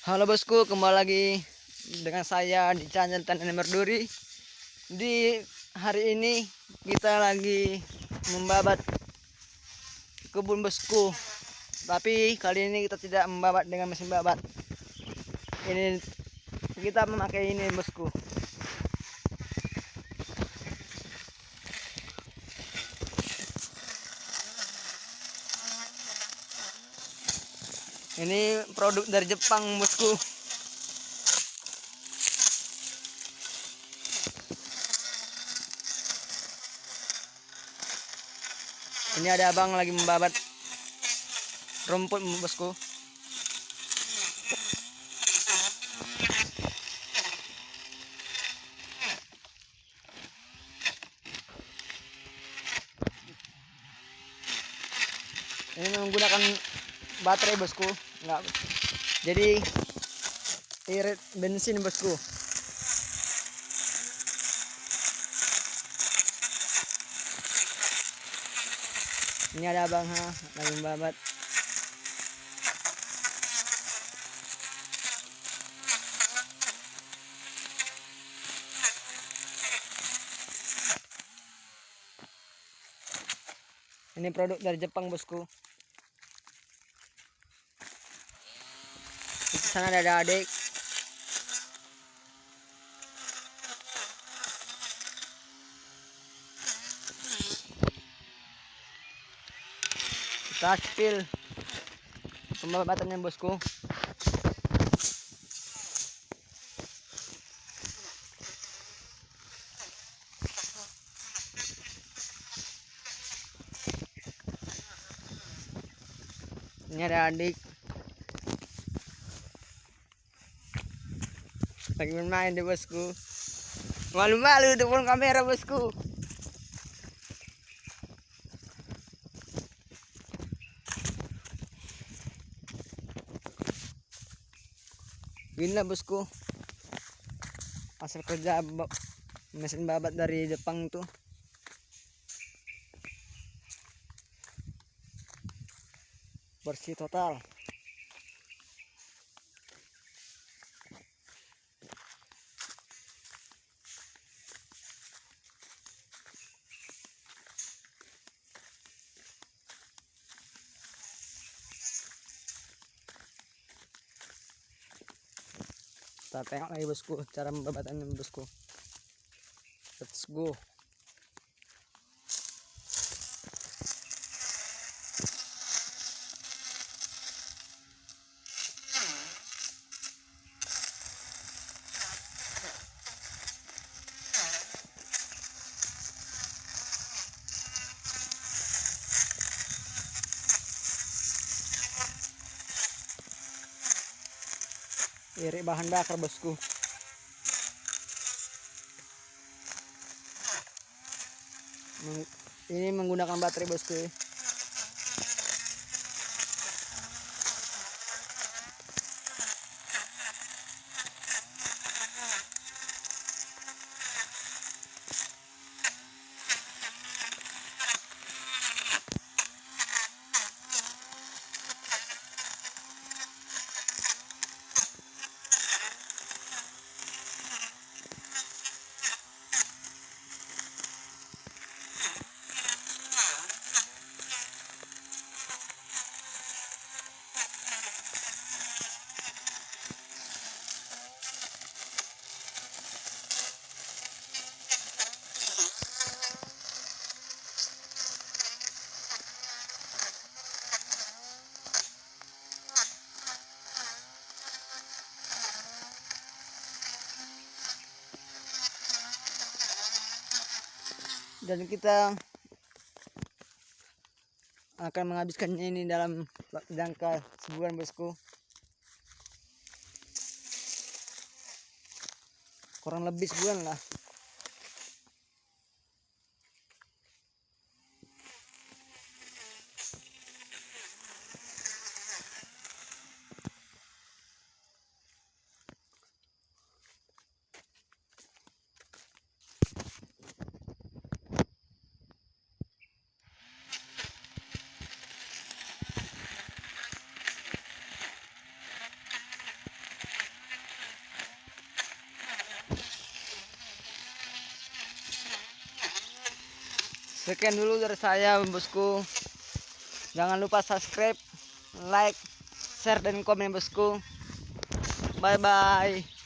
Halo bosku, kembali lagi dengan saya di channel Tandan Merduri. Di hari ini kita lagi membabat kebun bosku. Tapi kali ini kita tidak membabat dengan mesin babat. Ini kita memakai ini bosku. Ini produk dari Jepang bosku. Ini ada abang lagi membabat rumput bosku. Ini menggunakan baterai bosku, enggak. Jadi irit bensin bosku. Ini ada abang lagi membabat. Ini produk dari Jepang bosku. Di sana ada adik. Kita spill pembabatannya bosku. Ini ada adik lagi bermain di bosku. Malu-malu depan kamera bosku. Gila bosku, hasil kerja mesin babat dari Jepang tuh. Bersih total. Kita tengok lagi bosku cara pembabatan bosku. Let's go. Irit bahan bakar bosku. Ini menggunakan baterai bosku. Dan kita akan menghabiskannya ini dalam jangka sebulan bosku, kurang lebih sebulan lah. Sekian dulu dari saya bosku. Jangan lupa subscribe, like, share dan komen bosku. Bye bye.